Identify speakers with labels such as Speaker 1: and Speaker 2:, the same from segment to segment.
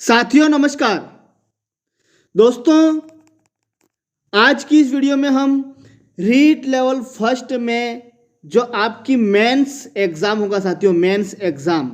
Speaker 1: साथियों नमस्कार। दोस्तों, आज की इस वीडियो में हम रीट लेवल फर्स्ट में जो आपकी मेंस एग्जाम होगा साथियों, मेंस एग्जाम,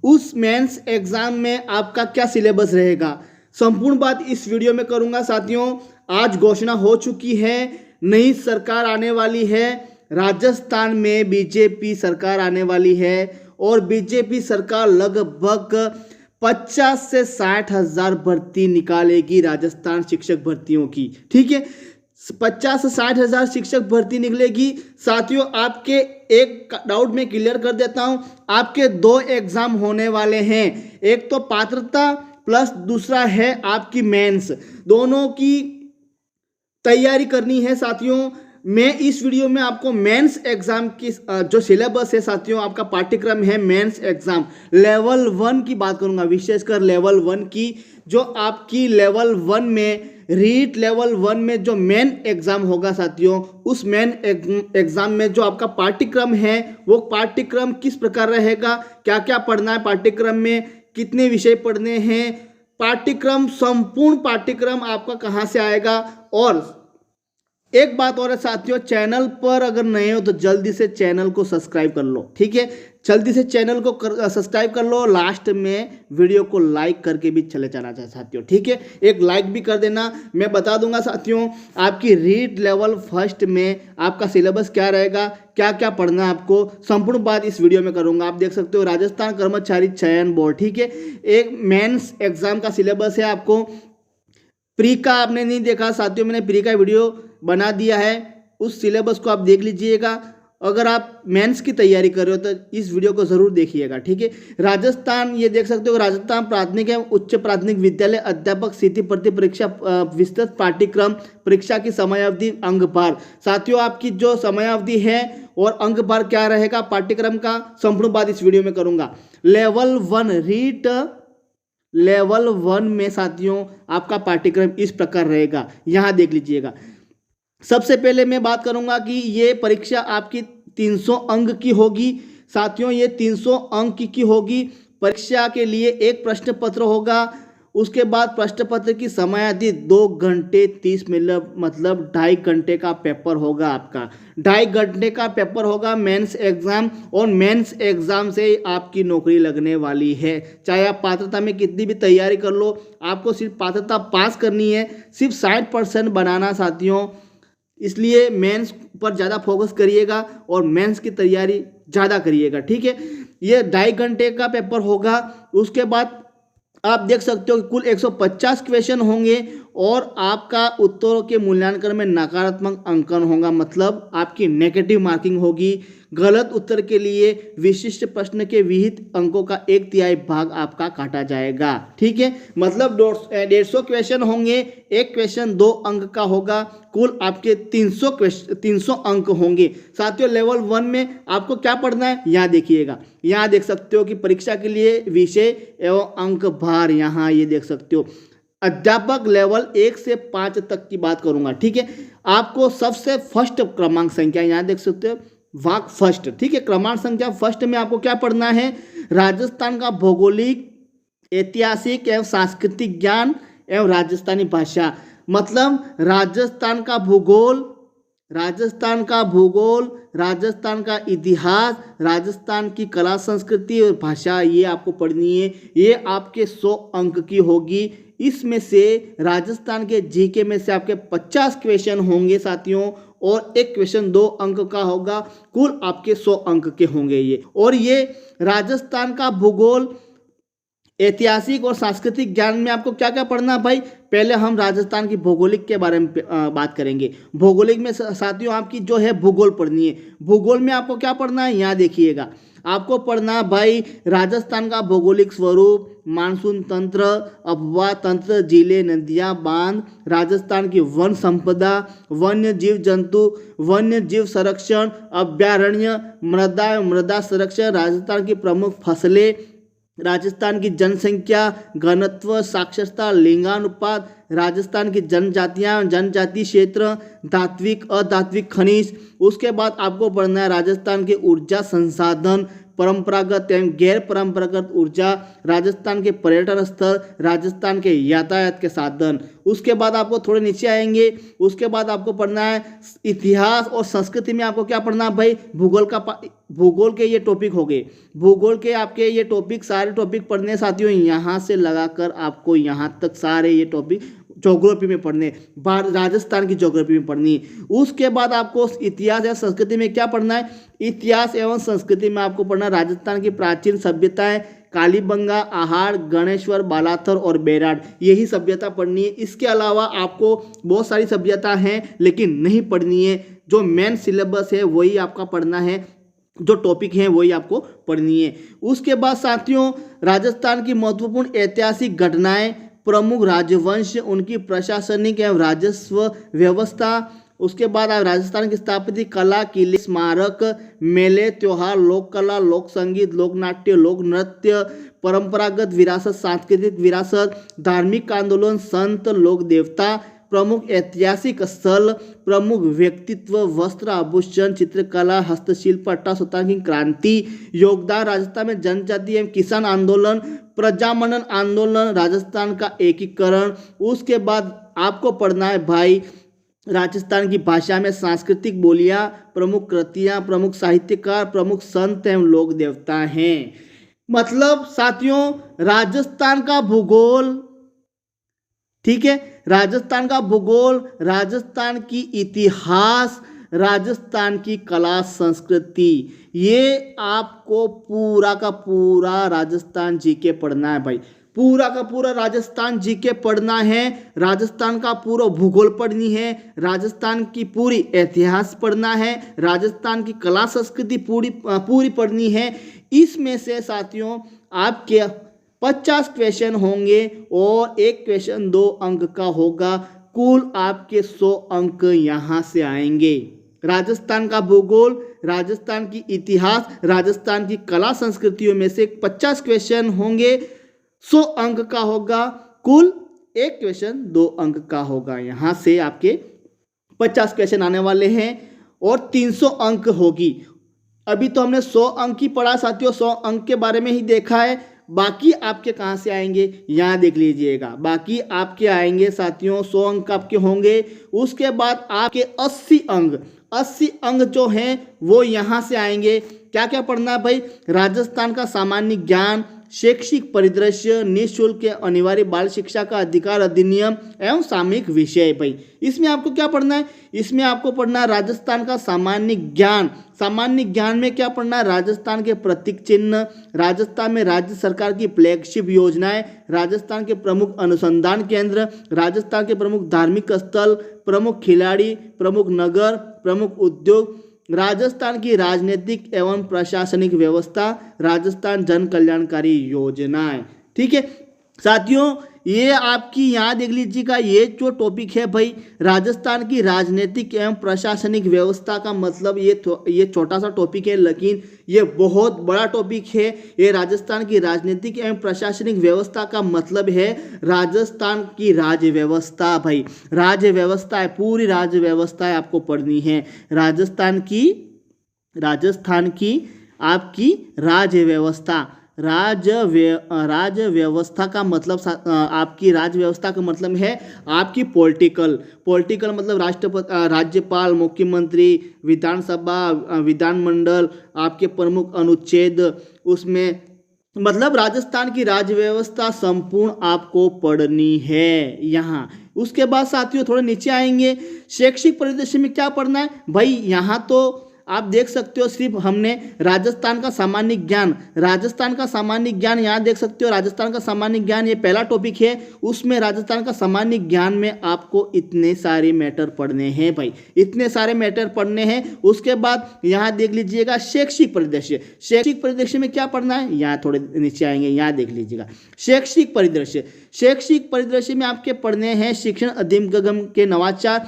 Speaker 1: उस मेंस एग्जाम में आपका क्या सिलेबस रहेगा, संपूर्ण बात इस वीडियो में करूंगा साथियों। आज घोषणा हो चुकी है, नई सरकार आने वाली है, राजस्थान में बीजेपी सरकार आने वाली है और बीजेपी सरकार लगभग 50 से 60 हजार भर्ती निकालेगी राजस्थान शिक्षक भर्तियों की। ठीक है, 50 से 60 हजार शिक्षक भर्ती निकलेगी। साथियों, आपके एक डाउट में क्लियर कर देता हूं, आपके दो एग्जाम होने वाले हैं, एक तो पात्रता प्लस दूसरा है आपकी मेंस। दोनों की तैयारी करनी है साथियों। मैं इस वीडियो में आपको मेंस एग्जाम की जो सिलेबस है साथियों, आपका पाठ्यक्रम है मेंस एग्जाम लेवल 1 की बात करूंगा, विशेषकर लेवल 1 की। जो आपकी लेवल 1 में रीट लेवल 1 में जो मेन एग्जाम होगा साथियों, उस मेन एग्जाम में जो आपका पाठ्यक्रम है वो पाठ्यक्रम किस प्रकार रहेगा, क्या क्या पढ़ना है पाठ्यक्रम में, कितने विषय पढ़ने हैं, पाठ्यक्रम संपूर्ण पाठ्यक्रम आपका कहां से आएगा। और एक बात और है साथियों, चैनल पर अगर नए हो तो जल्दी से चैनल को सब्सक्राइब कर लो। ठीक है, जल्दी से चैनल को सब्सक्राइब कर लो। लास्ट में वीडियो को लाइक करके भी चले जाना चाहिए साथियों। ठीक है, एक लाइक भी कर देना। मैं बता दूंगा साथियों, आपकी रीड लेवल फर्स्ट में आपका सिलेबस क्या रहेगा, क्या क्या पढ़ना है आपको, संपूर्ण बात इस वीडियो में करूंगा। आप देख सकते हो राजस्थान कर्मचारी चयन बोर्ड, ठीक है, एक मेंस एग्जाम का सिलेबस है। आपको प्री का आपने नहीं देखा साथियों, मैंने प्री का वीडियो बना दिया है, उस सिलेबस को आप देख लीजिएगा। अगर आप मेंस की तैयारी कर रहे हो तो इस वीडियो को जरूर देखिएगा। ठीक है, राजस्थान, ये देख सकते हो राजस्थान प्राथमिक एवं उच्च प्राथमिक विद्यालय अध्यापक सिद्धि प्रति परीक्षा विस्तृत पाठ्यक्रम, परीक्षा की समयावधि, अंक भार। साथियों, आपकी जो समयावधि है और अंक भार क्या रहेगा पाठ्यक्रम का, संपूर्ण बात इस वीडियो में करूंगा। लेवल 1 रीट लेवल 1 में साथियों आपका पाठ्यक्रम इस प्रकार रहेगा, यहां देख लीजिएगा। सबसे पहले मैं बात करूंगा कि ये परीक्षा आपकी 300 अंक की होगी साथियों, ये 300 अंक की होगी। परीक्षा के लिए एक प्रश्न पत्र होगा, उसके बाद प्रश्न पत्र की समयावधि 2 घंटे 30 मिनट, मतलब 2.5 घंटे का पेपर होगा आपका, 2.5 घंटे का पेपर होगा मेंस एग्जाम। और मेंस एग्जाम से आपकी नौकरी लगने वाली है। चाहे आप पात्रता में कितनी भी तैयारी कर लो, आपको सिर्फ पात्रता पास करनी है, सिर्फ 60% बनाना साथियों। इसलिए मेंस पर ज़्यादा फोकस करिएगा और मेंस की तैयारी ज़्यादा करिएगा। ठीक है, ये 2.5 घंटे का पेपर होगा। उसके बाद आप देख सकते हो कि कुल 150 क्वेश्चन होंगे और आपका उत्तरों के मूल्यांकन में नकारात्मक अंकन होगा, मतलब आपकी नेगेटिव मार्किंग होगी। गलत उत्तर के लिए विशिष्ट प्रश्न के विहित अंकों का 1/3 भाग आपका काटा जाएगा। ठीक है, मतलब 150 क्वेश्चन होंगे, एक क्वेश्चन 2 अंक का होगा, कुल आपके 300 अंक होंगे। साथियों, लेवल 1 में आपको क्या पढ़ना है यहाँ देखिएगा, यहाँ देख सकते हो कि परीक्षा के लिए विषय एवं अंक भार, यहाँ ये देख सकते हो। अध्यापक लेवल 1 से 5 तक की बात करूंगा। ठीक है, आपको सबसे फर्स्ट क्रमांक संख्या यहाँ देख सकते हो, भाग फर्स्ट। ठीक है, क्रमांक संख्या फर्स्ट में आपको क्या पढ़ना है, राजस्थान का भौगोलिक, ऐतिहासिक एवं सांस्कृतिक ज्ञान एवं राजस्थानी भाषा, मतलब राजस्थान का भूगोल, राजस्थान का भूगोल, राजस्थान का इतिहास, राजस्थान की कला संस्कृति और भाषा, ये आपको पढ़नी है। ये आपके 100 अंक की होगी। इसमें से राजस्थान के जीके में से आपके 50 क्वेश्चन होंगे साथियों और एक क्वेश्चन 2 अंक का होगा, कुल आपके 100 अंक के होंगे ये। और ये राजस्थान का भूगोल, ऐतिहासिक और सांस्कृतिक ज्ञान में आपको क्या क्या पढ़ना है भाई, पहले हम राजस्थान की भौगोलिक के बारे में बात करेंगे। भौगोलिक में साथियों आपकी जो है भूगोल पढ़नी है। भूगोल में आपको क्या पढ़ना है यहाँ देखिएगा, आपको पढ़ना भाई राजस्थान का भौगोलिक स्वरूप, मानसून तंत्र, अफवाह तंत्र, जिले, नदियाँ, बांध, राजस्थान की वन संपदा, वन्य जीव जंतु, वन्य जीव संरक्षण, अभ्यारण्य, मृदा संरक्षण, राजस्थान की प्रमुख फसलें, राजस्थान की जनसंख्या, घनत्व, साक्षरता, लिंगानुपात, राजस्थान की जनजातियाँ, जनजातीय क्षेत्र, धात्विक अधात्विक खनिज। उसके बाद आपको पढ़ना है राजस्थान के ऊर्जा संसाधन, परंपरागत एवं गैर परंपरागत ऊर्जा, राजस्थान के पर्यटन स्थल, राजस्थान के यातायात के साधन। उसके बाद आपको थोड़े नीचे आएंगे, उसके बाद आपको पढ़ना है इतिहास और संस्कृति में आपको क्या पढ़ना है भाई, भूगोल के ये टॉपिक हो गए। भूगोल के आपके ये टॉपिक, सारे टॉपिक पढ़ने साथियों यहाँ से लगाकर आपको यहाँ तक सारे ये टॉपिक ज्योग्राफी में पढ़ने, राजस्थान की ज्योग्राफी में पढ़नी। उसके बाद आपको इतिहास या संस्कृति में क्या पढ़ना है, इतिहास एवं संस्कृति में आपको पढ़ना राजस्थान की प्राचीन सभ्यताएं, कालीबंगा, आहार, गणेश्वर, बालाथर और बेराड, यही सभ्यता पढ़नी है। इसके अलावा आपको बहुत सारी सभ्यता हैं लेकिन नहीं पढ़नी है। जो मेन सिलेबस है वही आपका पढ़ना है, जो टॉपिक हैं वही आपको पढ़नी है। उसके बाद साथियों राजस्थान की महत्वपूर्ण ऐतिहासिक घटनाएं, प्रमुख राजवंश, उनकी प्रशासनिक एवं राजस्व व्यवस्था। उसके बाद आप राजस्थान की स्थापत्य कला, किले, स्मारक, मेले, त्योहार, लोक कला, लोक संगीत, लोक नाट्य, लोक नृत्य, परंपरागत विरासत, सांस्कृतिक विरासत, धार्मिक आंदोलन, संत, लोक देवता, प्रमुख ऐतिहासिक स्थल, प्रमुख व्यक्तित्व, वस्त्र आभूषण, चित्रकला, हस्तशिल्प, 18 शताब्दी की क्रांति, योगदान राजस्थान में जनजाति एवं किसान आंदोलन, प्रजामनन आंदोलन, राजस्थान का एकीकरण। उसके बाद आपको पढ़ना है भाई राजस्थान की भाषा में सांस्कृतिक बोलियां, प्रमुख कृतियां, प्रमुख साहित्यकार, प्रमुख संत एवं लोक देवता हैं। मतलब साथियों राजस्थान का भूगोल, ठीक है, राजस्थान का भूगोल, राजस्थान की इतिहास, राजस्थान की कला संस्कृति, ये आपको पूरा का पूरा राजस्थान जीके पढ़ना है भाई। पूरा का पूरा राजस्थान जीके पढ़ना है, राजस्थान का पूरा भूगोल पढ़नी है, राजस्थान की पूरी इतिहास पढ़ना है, राजस्थान की कला संस्कृति पूरी पढ़नी है। इसमें से साथियों आपके 50 क्वेश्चन होंगे और एक क्वेश्चन 2 अंक का होगा। कुल आपके 100 अंक यहाँ से आएंगे। राजस्थान का भूगोल, राजस्थान की इतिहास, राजस्थान की कला संस्कृतियों में से 50 क्वेश्चन होंगे, 100 अंक का होगा। कुल एक क्वेश्चन 2 अंक का होगा। यहाँ से आपके 50 क्वेश्चन आने वाले हैं और 300 अंक होगी। अभी तो हमने 100 अंक ही पढ़ा साथियों, 100 अंक के बारे में ही देखा है। बाकी आपके कहाँ से आएंगे यहाँ देख लीजिएगा। बाकी आपके आएंगे साथियों 100 अंक आपके होंगे। उसके बाद आपके 80 अंक जो हैं वो यहाँ से आएंगे। क्या क्या पढ़ना है भाई, राजस्थान का सामान्य ज्ञान, शैक्षिक परिदृश्य, निःशुल्क अनिवार्य बाल शिक्षा का अधिकार अधिनियम एवं सामयिक विषय। भाई इसमें आपको क्या पढ़ना है, इसमें आपको पढ़ना है राजस्थान का सामान्य ज्ञान। सामान्य ज्ञान में क्या पढ़ना है, राजस्थान के प्रतीक चिन्ह, राजस्थान में राज्य सरकार की फ्लैगशिप योजनाएं, राजस्थान के प्रमुख अनुसंधान केंद्र, राजस्थान के प्रमुख धार्मिक स्थल, प्रमुख खिलाड़ी, प्रमुख नगर, प्रमुख उद्योग, राजस्थान की राजनीतिक एवं प्रशासनिक व्यवस्था, राजस्थान जन कल्याणकारी योजनाएं। ठीक है साथियों, ये आपकी यहाँ देख लीजिएगा, ये जो टॉपिक है भाई राजस्थान की राजनीतिक एवं प्रशासनिक व्यवस्था का मतलब ये छोटा सा टॉपिक है लेकिन ये बहुत बड़ा टॉपिक है। ये राजस्थान की राजनीतिक एवं प्रशासनिक व्यवस्था का मतलब है राजस्थान की राज्य व्यवस्था। भाई राज्य व्यवस्था है, पूरी राज्य व्यवस्था आपको पढ़नी है। राजस्थान की आपकी राज्य व्यवस्था, राज्य व्यवस्था का मतलब आपकी राज्य व्यवस्था का मतलब है आपकी पॉलिटिकल मतलब राष्ट्रपति, राज्यपाल, मुख्यमंत्री, विधानसभा, विधानमंडल, आपके प्रमुख अनुच्छेद, उसमें मतलब राजस्थान की राज्य व्यवस्था संपूर्ण आपको पढ़नी है यहाँ। उसके बाद साथियों थोड़े नीचे आएंगे, शैक्षिक परिदृश्य में क्या पढ़ना है भाई, यहाँ तो आप देख सकते हो सिर्फ हमने राजस्थान का सामान्य ज्ञान यहाँ देख सकते हो। राजस्थान का सामान्य ज्ञान ये पहला टॉपिक है, उसमें राजस्थान का सामान्य ज्ञान में आपको इतने सारे मैटर पढ़ने हैं भाई, इतने सारे मैटर पढ़ने हैं। उसके बाद यहाँ देख लीजिएगा शैक्षिक परिदृश्य में क्या पढ़ना है, यहाँ थोड़े नीचे आएंगे, यहाँ देख लीजिएगा शैक्षिक परिदृश्य में आपके पढ़ने हैं शिक्षण अधिगम के नवाचार,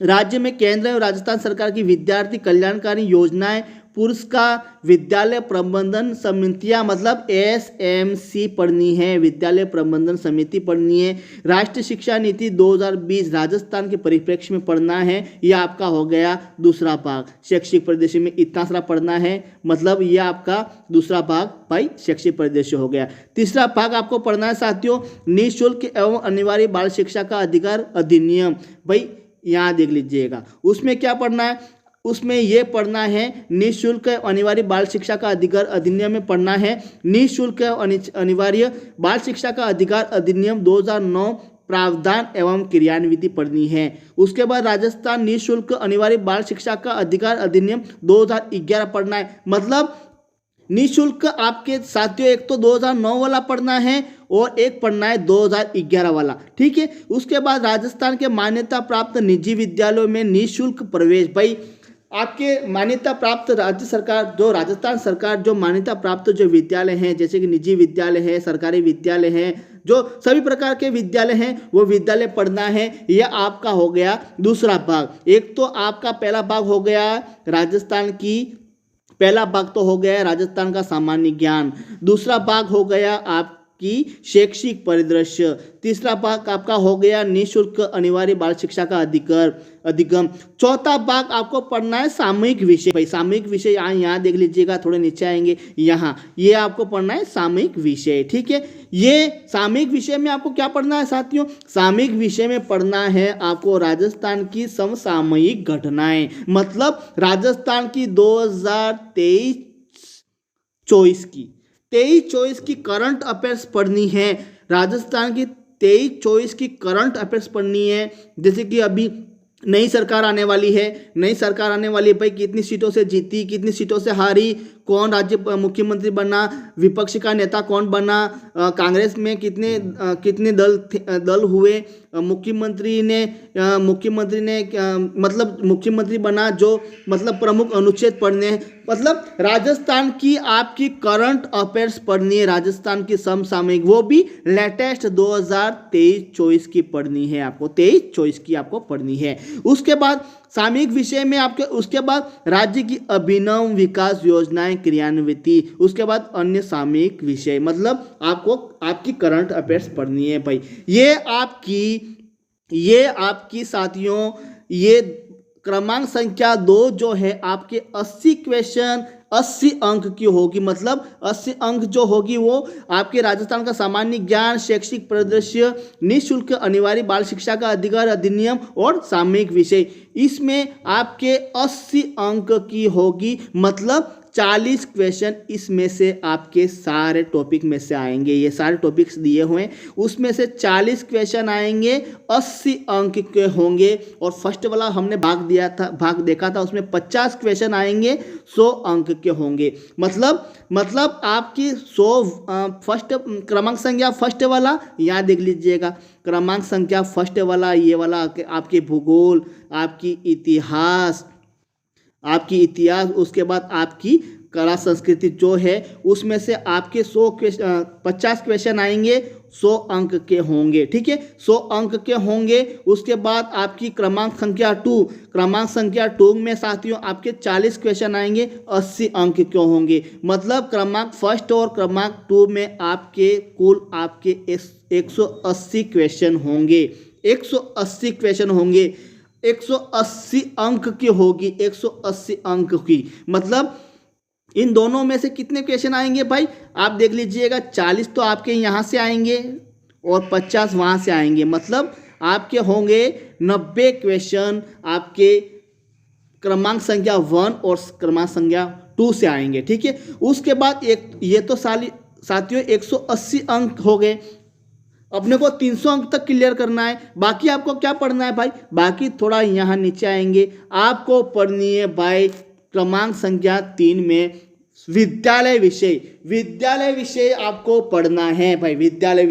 Speaker 1: राज्य में केंद्र एवं राजस्थान सरकार की विद्यार्थी कल्याणकारी योजनाएं, पुरस्कार, विद्यालय प्रबंधन समितियां मतलब SMC पढ़नी है, विद्यालय प्रबंधन समिति पढ़नी है। राष्ट्रीय शिक्षा नीति 2020 राजस्थान के परिप्रेक्ष्य में पढ़ना है, यह आपका हो गया दूसरा भाग। शैक्षिक परिदृश्य में इतना सारा पढ़ना है, मतलब यह आपका दूसरा भाग भाई शैक्षिक परिदृश्य हो गया। तीसरा भाग आपको पढ़ना है साथियों, निःशुल्क एवं अनिवार्य बाल शिक्षा का अधिकार अधिनियम। भाई यहाँ देख लीजिएगा, उसमें क्या पढ़ना है, उसमें यह पढ़ना है निःशुल्क अनिवार्य बाल शिक्षा का अधिकार अधिनियम में पढ़ना है निःशुल्क अनिवार्य बाल शिक्षा का अधिकार अधिनियम 2009 प्रावधान एवं क्रियान्विति पढ़नी है। उसके बाद राजस्थान निःशुल्क अनिवार्य बाल शिक्षा का अधिकार अधिनियम 2011 पढ़ना है। मतलब निःशुल्क आपके साथियों एक तो 2009 वाला पढ़ना है और एक पढ़ना है 2011 वाला, ठीक है। उसके बाद राजस्थान के मान्यता प्राप्त निजी विद्यालयों में निःशुल्क प्रवेश। भाई आपके मान्यता प्राप्त राज्य सरकार जो राजस्थान सरकार जो मान्यता प्राप्त जो विद्यालय हैं, जैसे कि निजी विद्यालय है, सरकारी विद्यालय हैं, जो सभी प्रकार के विद्यालय हैं वो विद्यालय पढ़ना है। यह आपका हो गया दूसरा भाग। एक तो आपका पहला भाग हो गया राजस्थान की, पहला भाग तो हो गया राजस्थान का सामान्य ज्ञान, दूसरा भाग हो गया आपकी शैक्षिक परिदृश्य, तीसरा भाग आपका हो गया निःशुल्क अनिवार्य बाल शिक्षा का अधिगम, चौथा भाग आपको पढ़ना है सामयिक विषय। भाई सामयिक विषय यहाँ देख लीजिएगा, थोड़े नीचे आएंगे यहाँ, ये आपको पढ़ना है सामयिक विषय, ठीक है। ये सामयिक विषय में आपको क्या पढ़ना है साथियों, सामयिक विषय में पढ़ना है आपको राजस्थान की समसामयिक घटनाएं, मतलब राजस्थान की 2023-24 की करंट अफेयर्स पढ़नी है। राजस्थान की 23-24 की करंट अफेयर्स पढ़नी है। जैसे कि अभी नई सरकार आने वाली है, नई सरकार आने वाली है, भाई कितनी सीटों से जीती, कितनी सीटों से हारी, कौन राज्य मुख्यमंत्री बना, विपक्ष का नेता कौन बना, कांग्रेस में कितने दल हुए, मुख्यमंत्री ने मतलब मुख्यमंत्री बना जो मतलब प्रमुख अनुच्छेद पढ़ने हैं। मतलब राजस्थान की आपकी करंट अफेयर्स पढ़नी है, राजस्थान की समसामयिक, वो भी लेटेस्ट 2023-24 की पढ़नी है आपको, 23-24 की आपको पढ़नी है। उसके बाद सामयिक विषय में आपके उसके बाद राज्य की अभिनव विकास योजनाएं क्रियान्विति, उसके बाद अन्य सामयिक विषय, मतलब आपको आपकी करंट अफेयर्स पढ़नी है। भाई ये आपकी साथियों ये क्रमांक संख्या 2 जो है आपके 80 क्वेश्चन 80 अंक की होगी। मतलब 80 अंक जो होगी वो आपके राजस्थान का सामान्य ज्ञान, शैक्षिक परिदृश्य, निःशुल्क अनिवार्य बाल शिक्षा का अधिकार अधिनियम और सामयिक विषय, इसमें आपके 80 अंक की होगी। मतलब 40 क्वेश्चन इसमें से आपके सारे टॉपिक में से आएंगे। ये सारे टॉपिक्स दिए हुए हैं, उसमें से 40 क्वेश्चन आएंगे, 80 अंक के होंगे। और फर्स्ट वाला हमने भाग देखा था, उसमें 50 क्वेश्चन आएंगे, 100 अंक के होंगे। मतलब आपकी 100 फर्स्ट क्रमांक संख्या फर्स्ट वाला यहाँ देख लीजिएगा, क्रमांक संख्या फर्स्ट वाला ये वाला आपके भूगोल, आपकी इतिहास, उसके बाद आपकी कला संस्कृति जो है उसमें से आपके 50 क्वेश्चन आएंगे, 100 अंक के होंगे, ठीक है, 100 अंक के होंगे। उसके बाद आपकी क्रमांक संख्या 2 में साथियों आपके 40 क्वेश्चन आएंगे, 80 अंक के होंगे। मतलब क्रमांक फर्स्ट और क्रमांक 2 में आपके कुल आपके 180 क्वेश्चन होंगे, 180 क्वेश्चन होंगे, 180 अंक की होगी, 180 अंक की। मतलब इन दोनों में से कितने क्वेश्चन आएंगे भाई, आप देख लीजिएगा, 40 तो आपके यहाँ से आएंगे और 50 वहाँ से आएंगे। मतलब आपके होंगे 90 क्वेश्चन आपके क्रमांक संख्या 1 और क्रमांक संख्या 2 से आएंगे, ठीक है। उसके बाद ये तो साथियों 180 अंक हो गए, अपने को 300 अंक तक क्लियर करना है। बाकी आपको क्या पढ़ना है भाई, बाकी थोड़ा यहाँ नीचे आएंगे, आपको पढ़नी है भाई क्रमांक संख्या 3 में विद्यालय विषय आपको पढ़ना है भाई। विद्यालय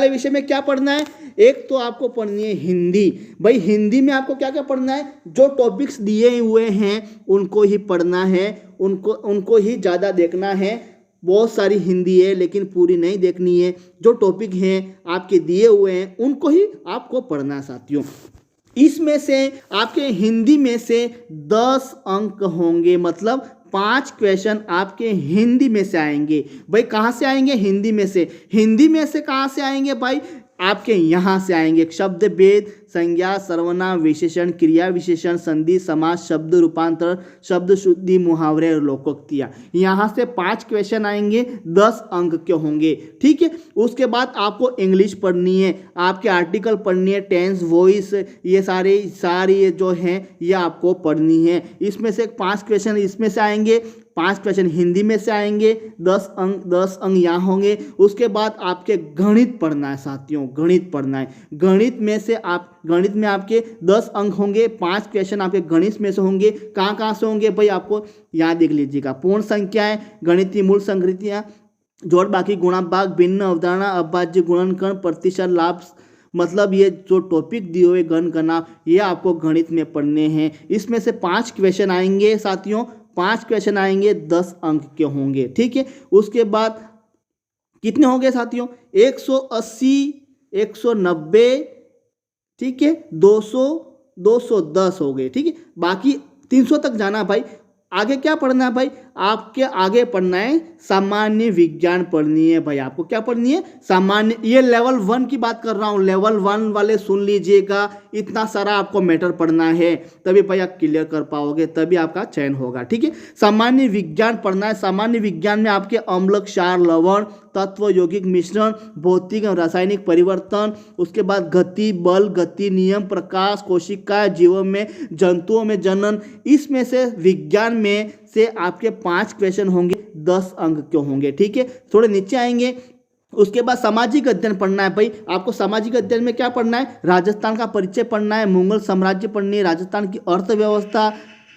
Speaker 1: विषय में क्या पढ़ना है, एक तो आपको पढ़नी है हिंदी। भाई हिंदी में आपको क्या क्या पढ़ना है, जो टॉपिक्स दिए हुए हैं उनको ही पढ़ना है, उनको ही ज़्यादा देखना है। बहुत सारी हिंदी है लेकिन पूरी नहीं देखनी है, जो टॉपिक हैं आपके दिए हुए हैं उनको ही आपको पढ़ना है साथियों। इसमें से आपके हिंदी में से 10 अंक होंगे, मतलब 5 क्वेश्चन आपके हिंदी में से आएंगे। भाई कहाँ से आएंगे? हिंदी में से। हिंदी में से कहाँ से आएंगे भाई? आपके यहाँ से आएंगे। शब्द भेद, संज्ञा, सर्वनाम, विशेषण, क्रिया विशेषण, संधि, समास, शब्द रूपांतर, शब्द शुद्धि, मुहावरे और लोकोक्तियां। यहाँ से 5 क्वेश्चन आएंगे, 10 अंक के होंगे। ठीक है, उसके बाद आपको इंग्लिश पढ़नी है, आपके आर्टिकल पढ़नी है, टेंस, वॉइस, ये सारी जो हैं ये आपको पढ़नी है। इसमें से 5 क्वेश्चन इसमें से आएंगे, 5 क्वेश्चन हिंदी में से आएंगे, 10 अंक यहाँ होंगे। उसके बाद आपके गणित पढ़ना है साथियों, गणित पढ़ना है। गणित में आपके 10 अंक होंगे, 5 क्वेश्चन आपके गणित में से होंगे। कहाँ से होंगे भाई? आपको यहाँ देख लीजिएगा। पूर्ण संख्याएं, गणितीय मूल संगतियाँ, जोड़ बाकी, गुणा भाग, भिन्न अवधारणा, अभाज्य, गुणनखंड, प्रतिशत, लाभ, मतलब ये जो टॉपिक दिए हुए गणना ये आपको गणित में पढ़ने हैं। इसमें से 5 क्वेश्चन आएंगे साथियों, 5 क्वेश्चन आएंगे, 10 अंक के होंगे। ठीक है, उसके बाद कितने होंगे साथियों? 180, 190, ठीक है, 200, 210 हो गए। ठीक है, बाकी 300 तक जाना भाई। आगे क्या पढ़ना है भाई? आपके आगे पढ़ना है सामान्य विज्ञान पढ़नी है भाई। आपको क्या पढ़नी है? सामान्य। ये लेवल 1 की बात कर रहा हूँ, लेवल 1 वाले सुन लीजिएगा। इतना सारा आपको मैटर पढ़ना है, तभी भाई आप क्लियर कर पाओगे, तभी आपका चयन होगा। ठीक है, सामान्य विज्ञान पढ़ना है। सामान्य विज्ञान में आपके अम्ल, क्षार, लवण, तत्व, यौगिक मिश्रण, भौतिक और रासायनिक परिवर्तन, उसके बाद गति, बल, गति नियम, प्रकाश, कोशिका, जीवों में, जंतुओं में जनन। इसमें से विज्ञान में से आपके 5 क्वेश्चन होंगे, 10 अंक के होंगे। ठीक है, थोड़े नीचे आएंगे। उसके बाद सामाजिक अध्ययन पढ़ना है भाई। आपको सामाजिक अध्ययन में क्या पढ़ना है? राजस्थान का परिचय पढ़ना है, मुगल साम्राज्य पढ़नी है, राजस्थान की अर्थव्यवस्था,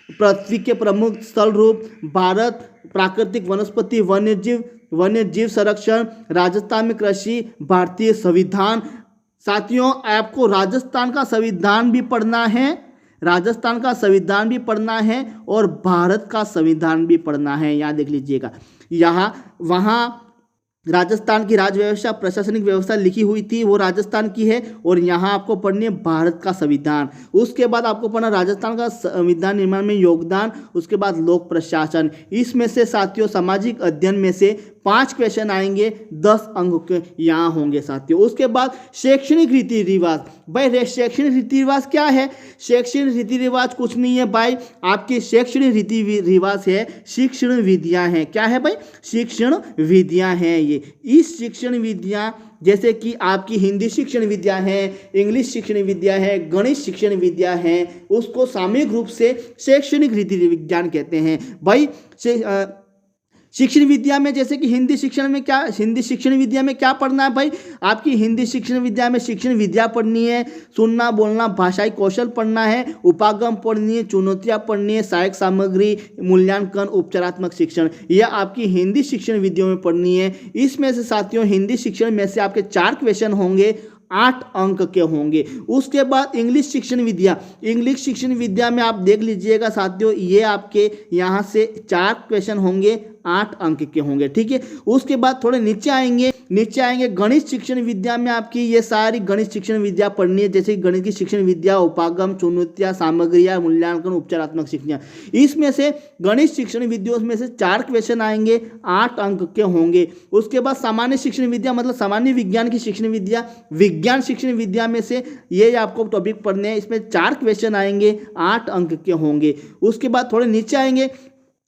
Speaker 1: पृथ्वी के प्रमुख स्थल रूप, भारत, प्राकृतिक वनस्पति, वन्यजीव संरक्षण, राजस्थान में कृषि, भारतीय संविधान। साथियों आपको राजस्थान का संविधान भी पढ़ना है, राजस्थान का संविधान भी पढ़ना है और भारत का संविधान भी पढ़ना है। यहाँ देख लीजिएगा, वहाँ राजस्थान की राज्य व्यवस्था, प्रशासनिक व्यवस्था लिखी हुई थी, वो राजस्थान की है। और यहाँ आपको पढ़नी है भारत का संविधान। उसके बाद आपको पढ़ना राजस्थान का संविधान निर्माण में योगदान, उसके बाद लोक प्रशासन। इसमें से साथियों सामाजिक अध्ययन में से 5 क्वेश्चन आएंगे, 10 अंक के यहाँ होंगे साथियों। उसके बाद शैक्षणिक रीति रिवाज। भाई शैक्षणिक रीति रिवाज क्या है? शैक्षणिक रीति रिवाज कुछ नहीं है भाई, आपकी शैक्षणिक रीति रिवाज है शिक्षण विधियाँ हैं। क्या है भाई? शिक्षण विधियाँ हैं। इस शिक्षण विधियाँ जैसे कि आपकी हिंदी शिक्षण विद्या है, इंग्लिश शिक्षण विद्या है, गणित शिक्षण विद्या है, उसको सामूहिक रूप से शैक्षणिक रीति विज्ञान कहते हैं। भाई शिक्षण विद्या में जैसे कि हिंदी शिक्षण विद्या में क्या पढ़ना है भाई? आपकी हिंदी शिक्षण विद्या में शिक्षण विद्या पढ़नी है, सुनना बोलना भाषाई कौशल पढ़ना है, उपागम पढ़नी है, चुनौतियाँ पढ़नी है, सहायक सामग्री, मूल्यांकन, उपचारात्मक शिक्षण, यह आपकी हिंदी शिक्षण विद्या में पढ़नी है। इसमें से साथियों हिंदी शिक्षण में से आपके 4 क्वेश्चन होंगे, 8 अंक के होंगे। उसके बाद इंग्लिश शिक्षण विद्या में आप देख लीजिएगा साथियों, ये आपके यहाँ से 4 क्वेश्चन होंगे, 8 अंक के होंगे। ठीक है, उसके बाद थोड़े नीचे आएंगे गणित शिक्षण विद्या में आपकी ये सारी गणित शिक्षण विद्या पढ़नी है, जैसे गणित की शिक्षण विद्या, उपागम, चुनौतियाँ, सामग्रियाँ, मूल्यांकन, उपचारात्मक शिक्षण। इसमें से गणित शिक्षण विद्या में से 4 क्वेश्चन आएंगे, 8 अंक के होंगे। उसके बाद सामान्य शिक्षण विद्या मतलब सामान्य विज्ञान की शिक्षण विद्या, विज्ञान शिक्षण विद्या में से ये आपको टॉपिक पढ़ने हैं, इसमें 4 क्वेश्चन आएंगे, 8 अंक के होंगे। उसके बाद थोड़े नीचे आएंगे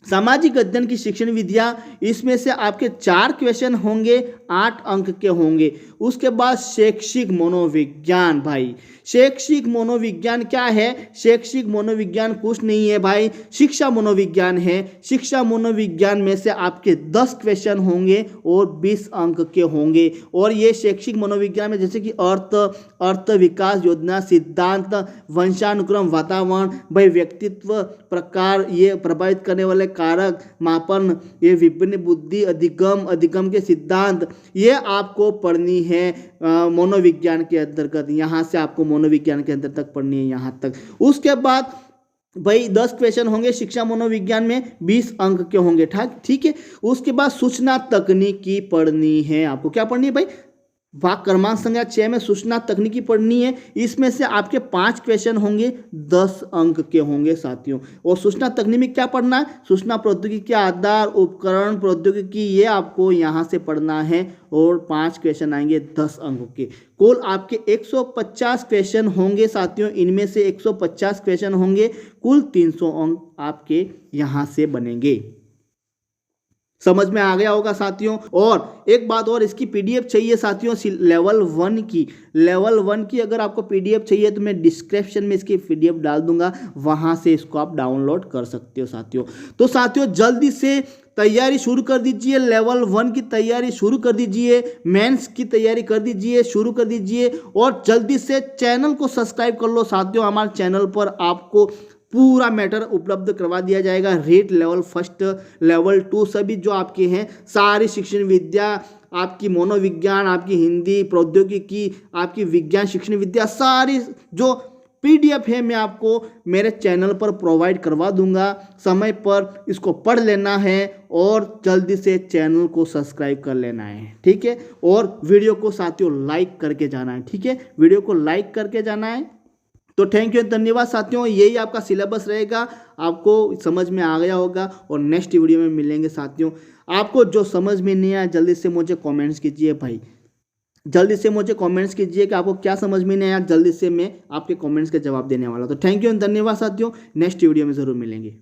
Speaker 1: सामाजिक अध्ययन की शिक्षण विद्या, इसमें से आपके 4 क्वेश्चन होंगे, 8 अंक के होंगे। उसके बाद शैक्षिक मनोविज्ञान। भाई शैक्षिक मनोविज्ञान क्या है? शैक्षिक मनोविज्ञान कुछ नहीं है भाई, शिक्षा मनोविज्ञान है। शिक्षा मनोविज्ञान में से आपके 10 क्वेश्चन होंगे और 20 अंक के होंगे। और ये शैक्षिक मनोविज्ञान में जैसे कि अर्थ विकास योजना, सिद्धांत, वंशानुक्रम, वातावरण, भाई व्यक्तित्व प्रकार, ये प्रभावित करने वाले कारक, मापन, ये विभिन्न बुद्धि, अधिगम के सिद्धांत, ये आपको पढ़नी है मनोविज्ञान के अंतर्गत। यहाँ से आपको मनोविज्ञान के अंदर तक पढ़नी है यहाँ तक। उसके बाद भाई 10 क्वेश्चन होंगे शिक्षा मनोविज्ञान में, 20 अंक के होंगे। ठीक है, उसके बाद सूचना तकनीकी पढ़नी है। आपको क्या पढ़नी है भाई? भाग क्रमांक संख्या 6 में सूचना तकनीकी पढ़नी है। इसमें से आपके 5 क्वेश्चन होंगे 10 अंक के होंगे साथियों। और सूचना तकनीक में क्या पढ़ना है? सूचना प्रौद्योगिकी के आधार, उपकरण, प्रौद्योगिकी, ये आपको यहाँ से पढ़ना है। और 5 क्वेश्चन आएंगे 10 अंकों के। कुल आपके 150 क्वेश्चन होंगे साथियों। इनमें से 150 क्वेश्चन होंगे, कुल 300 अंक आपके यहाँ से बनेंगे। समझ में आ गया होगा साथियों। और एक बात और, इसकी पीडीएफ चाहिए साथियों लेवल 1 की। लेवल 1 की अगर आपको पीडीएफ चाहिए तो मैं डिस्क्रिप्शन में इसकी पीडीएफ डाल दूंगा, वहां से इसको आप डाउनलोड कर सकते हो साथियों। तो साथियों जल्दी से तैयारी शुरू कर दीजिए, लेवल 1 की तैयारी शुरू कर दीजिए, मेंस की तैयारी कर दीजिए, शुरू कर दीजिए। और जल्दी से चैनल को सब्सक्राइब कर लो साथियों। हमारे चैनल पर आपको पूरा मैटर उपलब्ध करवा दिया जाएगा। रीट लेवल 1, लेवल 2 सभी जो आपके हैं, सारी शिक्षण विद्या, आपकी मनोविज्ञान, आपकी हिंदी, प्रौद्योगिकी, आपकी विज्ञान शिक्षण विद्या, सारी जो पीडीएफ है मैं आपको मेरे चैनल पर प्रोवाइड करवा दूंगा। समय पर इसको पढ़ लेना है और जल्दी से चैनल को सब्सक्राइब कर लेना है, ठीक है। और वीडियो को साथियों लाइक करके जाना है, ठीक है। वीडियो को लाइक करके जाना है। तो थैंक यू, धन्यवाद साथियों। यही आपका सिलेबस रहेगा, आपको समझ में आ गया होगा। और नेक्स्ट वीडियो में मिलेंगे साथियों। आपको जो समझ में नहीं आया जल्दी से मुझे कमेंट्स कीजिए भाई, जल्दी से मुझे कमेंट्स कीजिए कि आपको क्या समझ में नहीं आया। जल्दी से मैं आपके कमेंट्स के जवाब देने वाला हूं। तो थैंक यू, धन्यवाद साथियों। नेक्स्ट वीडियो में ज़रूर मिलेंगे।